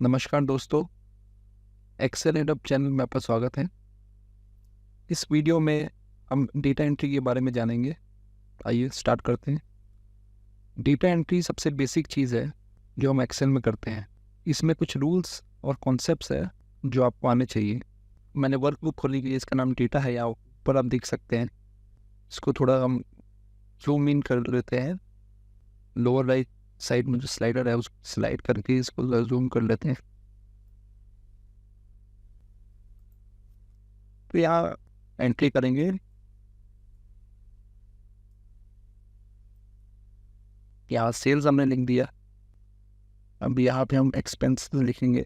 नमस्कार दोस्तों, Excel add up channel में आपका स्वागत है। इस वीडियो में हम डेटा एंट्री के बारे में जानेंगे। आइए स्टार्ट करते हैं। डेटा एंट्री सबसे बेसिक चीज़ है जो हम एक्सेल में करते हैं। इसमें कुछ रूल्स और कॉन्सेप्ट्स है जो आपको आने चाहिए। मैंने वर्कबुक खोली है, इसका नाम डेटा है, या ऊपर आप देख सकते हैं। इसको थोड़ा हम जूम इन कर लेते हैं। लोअर राइट साइड में जो स्लाइडर है उसको स्लाइड करके इसको जूम कर लेते हैं। तो यहाँ एंट्री करेंगे। यहाँ सेल्स हमने लिख दिया। अब यहाँ पे हम एक्सपेंस लिखेंगे,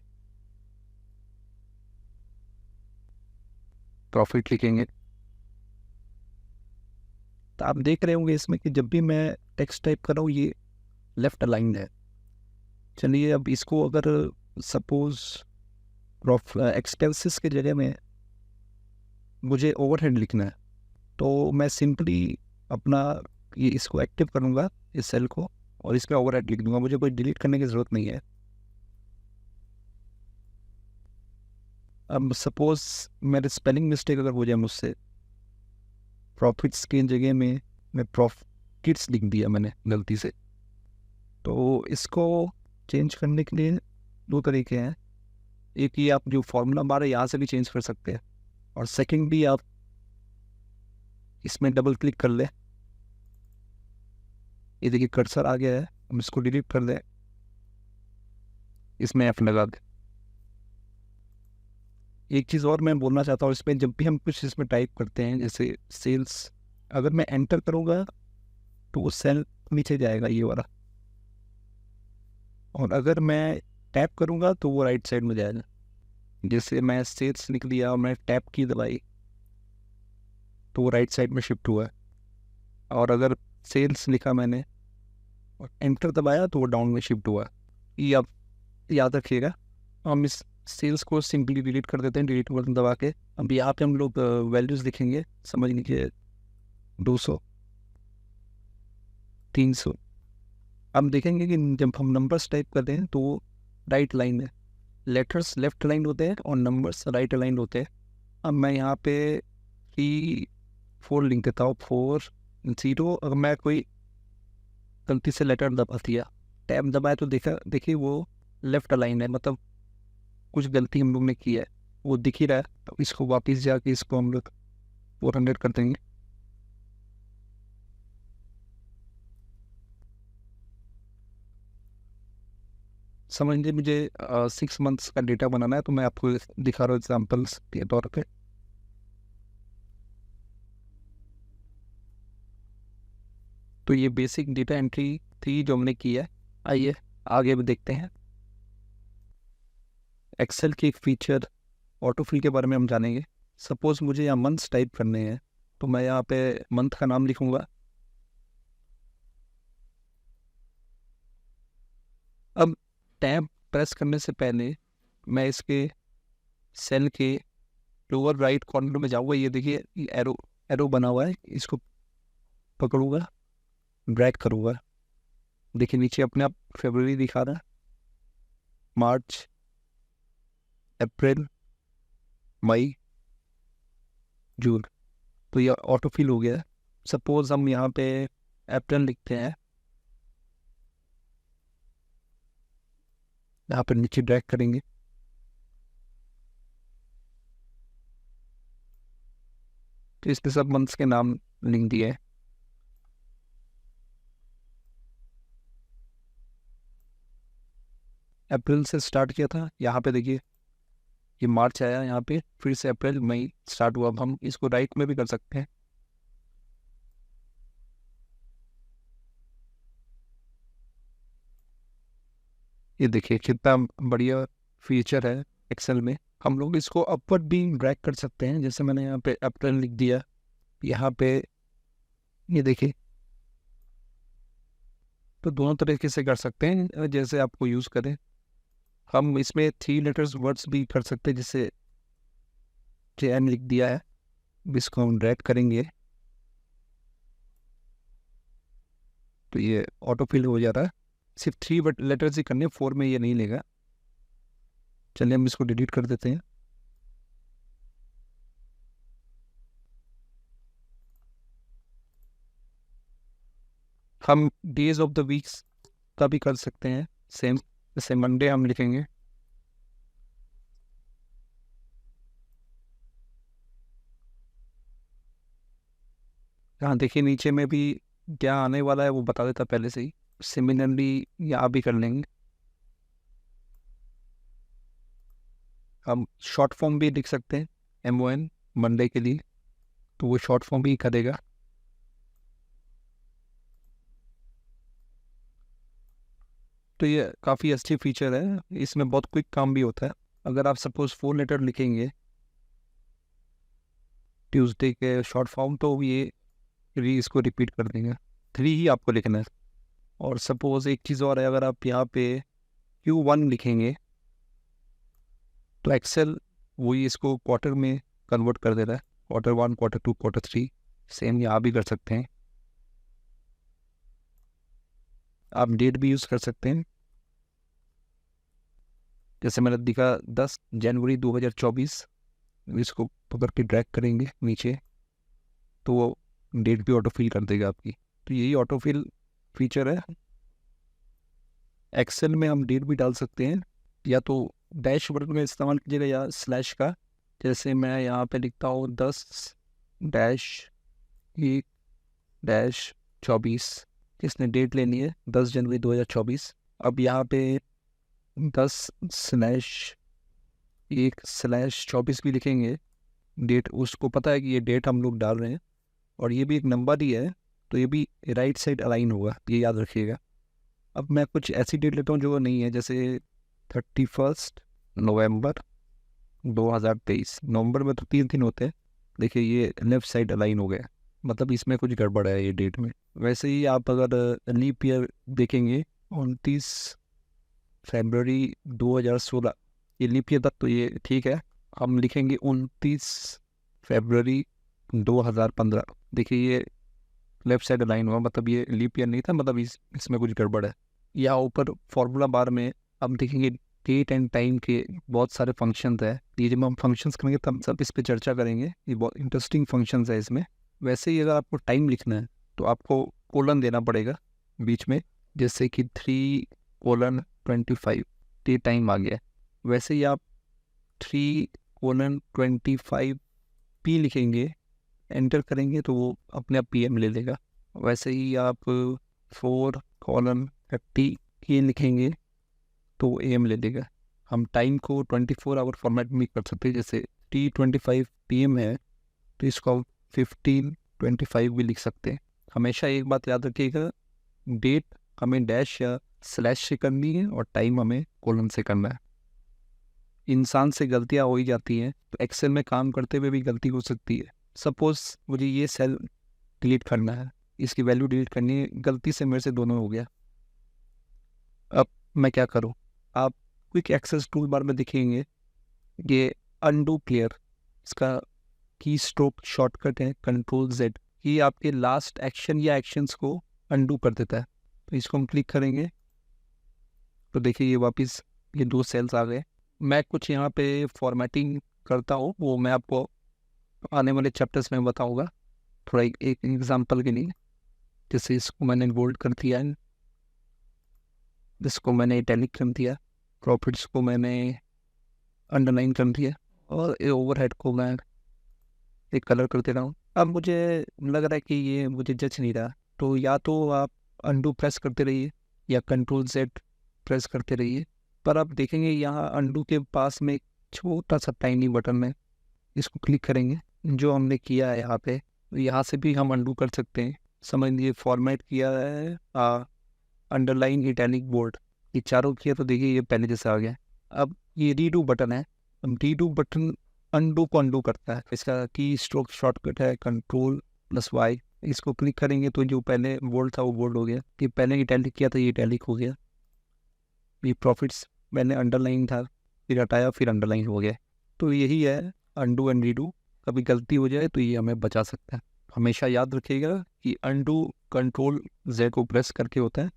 प्रॉफिट लिखेंगे। तो आप देख रहे होंगे इसमें कि जब भी मैं टेक्स्ट टाइप कर रहा हूँ ये लेफ्ट अलाइंड है। चलिए अब इसको अगर सपोज एक्सपेंसेस के जगह में मुझे ओवरहेड लिखना है तो मैं सिंपली अपना ये इसको एक्टिव करूँगा, इस सेल को, और इसमें ओवरहेड लिख दूंगा। मुझे कोई डिलीट करने की ज़रूरत नहीं है। अब सपोज मेरे स्पेलिंग मिस्टेक अगर हो जाए मुझसे, प्रॉफिट्स की जगह में मैं प्रॉफिट्स लिख दिया मैंने गलती से, तो इसको चेंज करने के लिए दो तरीके हैं। एक ये आप जो फॉर्मूला बार है यहाँ से भी चेंज कर सकते हैं, और सेकंडली आप इसमें डबल क्लिक कर लें। ये देखिए कर्सर आ गया है, हम इसको डिलीट कर दें, इसमें एफ लगा दें। एक चीज़ और मैं बोलना चाहता हूँ, इसमें जब भी हम कुछ इसमें टाइप करते हैं जैसे सेल्स, अगर मैं एंटर करूँगा तो वो सेल नीचे जाएगा ये वाला, और अगर मैं टैप करूँगा तो वो राइट साइड में जाएगा। जैसे मैं सेल्स लिख लिया और मैं टैप की दबाई तो वो राइट साइड में शिफ्ट हुआ है, और अगर सेल्स लिखा मैंने और एंटर दबाया तो वो डाउन में शिफ्ट हुआ। ये आप याद रखिएगा। हम इस सेल्स को सिंपली डिलीट कर देते हैं, डिलीट बटन दबा के। अब यहाँ पे हम लोग वैल्यूज़ लिखेंगे, समझ लीजिए 200, 300। अब देखेंगे कि जब हम नंबर्स टाइप करते हैं तो वो राइट लाइन है, लेटर्स लेफ्ट अलाइंड होते हैं और नंबर्स राइट अलाइंड होते हैं। अब मैं यहाँ पे 4 लिख देता हूँ, 4 0। अगर मैं कोई गलती से लेटर दबा दिया, टैब दबाया, तो देखिए वो लेफ्ट अलाइन है, मतलब कुछ गलती हम लोग ने की है, वो दिख ही रहा है। तो इसको वापस जाके इसको हम लोग 400 कर देंगे। समझ लीजिए मुझे 6 मंथ्स का डेटा बनाना है, तो मैं आपको दिखा रहा हूँ एग्जाम्पल्स के तौर पे। तो ये बेसिक डेटा एंट्री थी जो हमने की है। आइए आगे भी देखते हैं। एक्सेल की एक फीचर ऑटो फिल के बारे में हम जानेंगे। सपोज मुझे यहाँ मंथ्स टाइप करने हैं, तो मैं यहाँ पे मंथ का नाम लिखूंगा। अब टैब प्रेस करने से पहले मैं इसके सेल के लोअर राइट कॉर्नर में जाऊँगा। ये देखिए एरो एरो बना हुआ है, इसको पकड़ूंगा, ड्रैग करूँगा। देखिए नीचे अपने आप फरवरी दिखा रहा है, मार्च, अप्रैल, मई, जून। तो ये ऑटो फिल हो गया है। सपोज हम यहाँ पे अप्रैल लिखते हैं, यहाँ पर नीचे ड्रैग करेंगे, तो इसमें सब मंथ्स के नाम लिख दिए हैं। अप्रैल से स्टार्ट किया था, यहाँ पे देखिए ये मार्च आया, यहाँ पे फिर से अप्रैल मई स्टार्ट हुआ। अब हम इसको राइट में भी कर सकते हैं। ये देखिए कितना बढ़िया फीचर है एक्सेल में। हम लोग इसको अपवर्ड भी ड्रैग कर सकते हैं, जैसे मैंने यहाँ पे अप्रैल लिख दिया, यहाँ पे ये देखिए। तो दोनों तरीके से कर सकते हैं, जैसे आपको यूज़ करें। हम इसमें 3 लेटर्स वर्ड्स भी कर सकते हैं, जैसे JN लिख दिया है, इसको हम ड्रैग करेंगे तो ये ऑटो फिल हो जा रहा है। सिर्फ 3 लेटर्स ही करने, 4 में ये नहीं लेगा। चलिए हम इसको डिलीट कर देते हैं। हम डेज ऑफ द वीक्स का भी कर सकते हैं सेम। जैसे मंडे हम लिखेंगे, हाँ देखिए नीचे में भी क्या आने वाला है वो बता देता पहले से ही। सिमिलरली यहाँ भी कर लेंगे। हम शॉर्ट फॉर्म भी लिख सकते हैं MON मंडे के लिए, तो वो शॉर्ट फॉर्म भी करेगा। तो ये काफ़ी अच्छी फीचर है, इसमें बहुत क्विक काम भी होता है। अगर आप सपोज 4 लेटर लिखेंगे ट्यूसडे के शॉर्ट फॉर्म, तो ये इसको रिपीट कर देंगे। 3 ही आपको लिखना है। और सपोज एक चीज़ और है, अगर आप यहाँ पे Q1 लिखेंगे तो एक्सेल वही इसको क्वार्टर में कन्वर्ट कर दे रहा है। Q1, Q2, Q3 सेम यहाँ भी कर सकते हैं। आप डेट भी यूज़ कर सकते हैं, जैसे मैंने दिखा 10 जनवरी 2024। इसको पकड़ के ड्रैग करेंगे नीचे तो वो डेट भी ऑटोफिल कर देगा आपकी। तो यही ऑटोफिल फीचर है। एक्सेल में हम डेट भी डाल सकते हैं, या तो डैशबोर्ड में इस्तेमाल कीजिएगा या स्लैश का। जैसे मैं यहाँ पे लिखता हूँ 10-1-24। किसने डेट लेनी है 10 जनवरी 2024। अब यहाँ पे 10/1/24 भी लिखेंगे डेट। उसको पता है कि ये डेट हम लोग डाल रहे हैं और ये भी एक नंबर ही है, तो ये भी राइट साइड अलाइन होगा, ये याद रखिएगा। अब मैं कुछ ऐसी डेट लेता हूँ जो नहीं है, जैसे 31 नवंबर 2023। नवंबर में तो 3 दिन होते हैं। देखिए ये लेफ्ट साइड अलाइन हो गया, मतलब इसमें कुछ गड़बड़ है ये डेट में। वैसे ही आप अगर लीप ईयर देखेंगे 29 फरवरी 2016, ये लीप ईयर तक तो ये ठीक है। हम लिखेंगे 29 फरवरी 2015। देखिए ये लेफ्ट साइड अलाइन हुआ, मतलब ये लीप ईयर नहीं था, मतलब इसमें कुछ गड़बड़ है। या ऊपर फॉर्मूला बार में हम देखेंगे डेट एंड टाइम के बहुत सारे फंक्शंस है। ये जब हम फंक्शंस करेंगे तब सब इस पे चर्चा करेंगे, ये बहुत इंटरेस्टिंग फंक्शंस है इसमें। वैसे ही अगर आपको टाइम लिखना है तो आपको कोलन देना पड़ेगा बीच में, जैसे कि 3:25 ये टाइम आ गया। वैसे ही आप 3:25 P लिखेंगे, एंटर करेंगे तो वो अपने आप PM ले लेगा। वैसे ही आप 4:30 ये लिखेंगे तो AM ले लेगा। हम टाइम को 24 आवर फॉर्मेट में कर सकते हैं। जैसे 3:25 PM है तो इसको हम 15:25 भी लिख सकते हैं। हमेशा एक बात याद रखिएगा, डेट हमें डैश या स्लैश से करनी है और टाइम हमें कोलन से करना है। इंसान से गलतियां हो ही जाती हैं, तो एक्सेल में काम करते हुए भी गलती हो सकती है। सपोज मुझे ये सेल डिलीट करना है, इसकी वैल्यू डिलीट करनी है, गलती से मेरे से दोनों हो गया। अब मैं क्या करूं? आप क्विक एक्सेस टूल बार में दिखेंगे ये अनडू क्लियर, इसका की स्ट्रोक शॉर्टकट है Ctrl+Z। ये आपके लास्ट एक्शन या एक्शंस को अनडू कर देता है। तो इसको हम क्लिक करेंगे तो देखिए ये वापस ये 2 सेल्स आ गए। मैं कुछ यहाँ पे फॉर्मेटिंग करता हूँ, वो मैं आपको आने वाले चैप्टर्स में बताऊँगा। थोड़ा एक एग्जांपल के लिए, जैसे इसको मैंने बोल्ड कर दिया है, इसको मैंने इटैलिक कर दिया, प्रॉफिट्स को मैंने अंडरलाइन कर दिया, और ओवरहेड को मैं एक कलर कर दे रहा हूँ। अब मुझे लग रहा है कि ये मुझे जच नहीं रहा, तो या तो आप अंडू प्रेस करते रहिए या Ctrl+Z प्रेस करते रहिए। पर आप देखेंगे यहाँ अंडू के पास में एक छोटा सा टाइनी बटन है, इसको क्लिक करेंगे। जो हमने किया है यहाँ पे, यहाँ से भी हम अंडू कर सकते हैं। समझ लीजिए फॉर्मेट किया है अंडरलाइन इटैलिक बोल्ड, ये चारों किया तो देखिए ये पहले जैसा आ गया। अब ये रीडू बटन है, रीडू बटन अंडू को अंडू करता है। इसका की स्ट्रोक शॉर्टकट है Ctrl+Y। इसको क्लिक करेंगे तो जो पहले बोल्ड था वो बोल्ड हो गया, कि पहले इटैलिक किया था ये इटैलिक हो गया। ये प्रॉफिट्स मैंने अंडरलाइन था, फिर हटाया, फिर अंडरलाइन हो गया। तो यही है अंडू एंड रीडू। कभी गलती हो जाए तो ये हमें बचा सकता है। हमेशा याद रखिएगा कि अंडू Ctrl+Z को प्रेस करके होता है,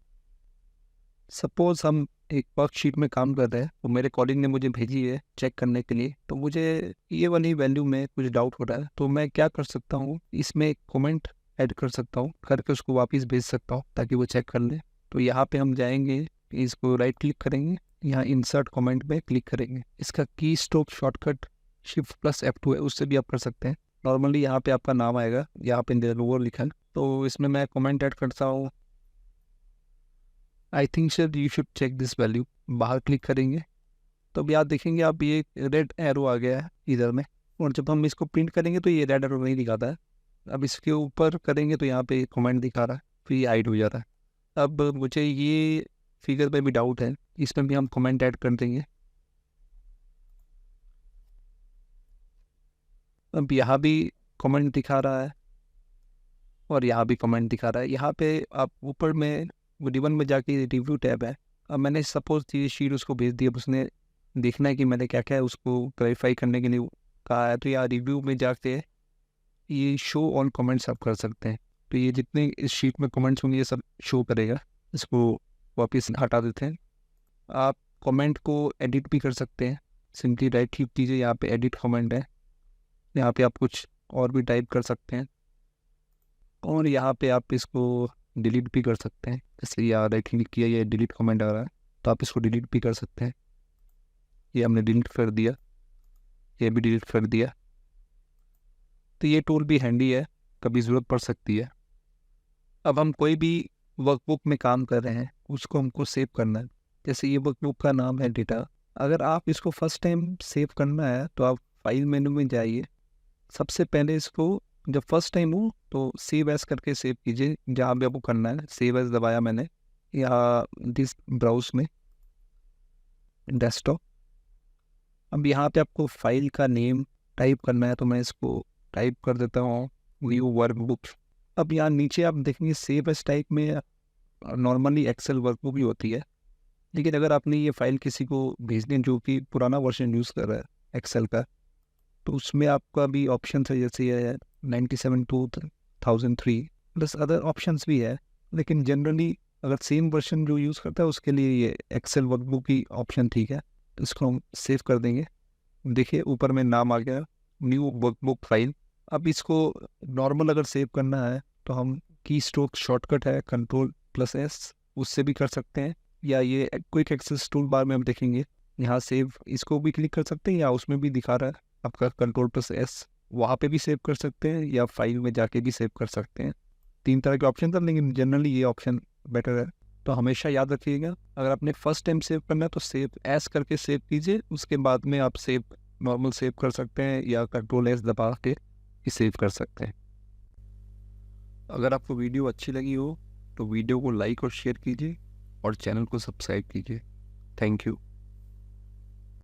सपोज हम एक वर्कशीट में काम कर रहे हैं, तो मेरे कॉलीग ने मुझे भेजी है चेक करने के लिए, तो मुझे ये वाली वैल्यू में कुछ डाउट हो रहा है, तो मैं क्या कर सकता हूँ, इसमें एक कमेंट ऐड कर सकता हूँ, करके उसको वापस भेज सकता हूँ ताकि वो चेक कर ले। तो यहाँ पे हम जाएंगे, इसको राइट क्लिक करेंगे, यहाँ इंसर्ट कमेंट में क्लिक करेंगे। इसका की स्ट्रोक शॉर्टकट Shift+F2 है, उससे भी आप कर सकते हैं। नॉर्मली यहाँ पे आपका नाम आएगा, यहाँ पे लोअर लिखा है, तो इसमें मैं कमेंट ऐड करता हूँ, I think sir you should check this value. बाहर क्लिक करेंगे तो अभी आप देखेंगे, आप ये रेड एरो आ गया है इधर में, और जब हम इसको प्रिंट करेंगे तो ये रेड एरो नहीं दिखाता है। अब इसके ऊपर करेंगे तो यहाँ पे कमेंट दिखा रहा है, फिर ये हाइड हो जाता है। अब मुझे ये फिगर पे भी डाउट है, इसमें भी हम कमेंट ऐड कर देंगे। अब यहाँ भी कमेंट दिखा रहा है और यहाँ भी कमेंट दिखा रहा है। यहाँ पे आप ऊपर में रिबन में जाके रिव्यू टैब है। अब मैंने सपोज ये शीट उसको भेज दी, अब उसने देखना है कि मैंने क्या क्या है उसको क्लैरिफाई करने के लिए कहा है, तो यहाँ रिव्यू में जाके ये शो ऑन कमेंट्स आप कर सकते हैं। तो ये जितने इस शीट में कमेंट्स होंगे ये सब शो करेगा। इसको वापस हटा देते हैं। आप कमेंट को एडिट भी कर सकते हैं, सिंपली राइट क्लिक कीजिए, यहाँ पे एडिट कमेंट है, यहाँ पे आप कुछ और भी टाइप कर सकते हैं, और यहाँ पे आप इसको डिलीट भी कर सकते हैं। जैसे यहाँ राइट क्लिक किया, ये डिलीट कमेंट आ रहा है, तो आप इसको डिलीट भी कर सकते हैं। ये हमने डिलीट कर दिया, ये भी डिलीट कर दिया। तो ये टूल भी हैंडी है, कभी ज़रूरत पड़ सकती है। अब हम कोई भी वर्कबुक में काम कर रहे हैं, उसको हमको सेव करना है। जैसे ये वर्कबुक का नाम है डेटा। अगर आप इसको फर्स्ट टाइम सेव करना है तो आप फाइल मेनू में जाइए, सबसे पहले इसको जब फर्स्ट टाइम हो तो सेव एज करके सेव कीजिए, जहाँ भी आपको करना है। सेव एज दबाया मैंने, या दिस ब्राउज में डेस्कटॉप। अब यहाँ पे आपको फाइल का नेम टाइप करना है, तो मैं इसको टाइप कर देता हूँ व्यू वर्कबुक। अब यहाँ नीचे आप देखेंगे सेव एज टाइप में नॉर्मली एक्सेल वर्कबुक ही होती है, लेकिन अगर आपने ये फाइल किसी को भेजनी है जो कि पुराना वर्जन यूज़ कर रहा है एक्सेल का, तो उसमें आपका भी ऑप्शन है, जैसे ये है 97/2003 प्लस अदर ऑप्शंस भी है। लेकिन जनरली अगर सेम वर्जन जो यूज़ करता है उसके लिए ये एक्सेल वर्कबुक की ऑप्शन ठीक है। तो इसको हम सेव कर देंगे। देखिए ऊपर में नाम आ गया, न्यू वर्कबुक फाइल। अब इसको नॉर्मल अगर सेव करना है तो हम की स्ट्रोक शॉर्टकट है Ctrl+S, उससे भी कर सकते हैं, या ये क्विक एक्सेस टूल बार में हम देखेंगे यहाँ सेव, इसको भी क्लिक कर सकते हैं, या उसमें भी दिखा रहा है आपका Ctrl+S, वहाँ पे भी सेव कर सकते हैं, या फाइल में जाके भी सेव कर सकते हैं। 3 तरह के ऑप्शन था, लेकिन जनरली ये ऑप्शन बेटर है। तो हमेशा याद रखिएगा, अगर आपने फर्स्ट टाइम सेव करना है तो सेव एस करके सेव कीजिए, उसके बाद में आप सेव नॉर्मल सेव कर सकते हैं, या Ctrl+S दबा के सेव कर सकते हैं। अगर आपको वीडियो अच्छी लगी हो तो वीडियो को लाइक और शेयर कीजिए, और चैनल को सब्सक्राइब कीजिए। Thank you.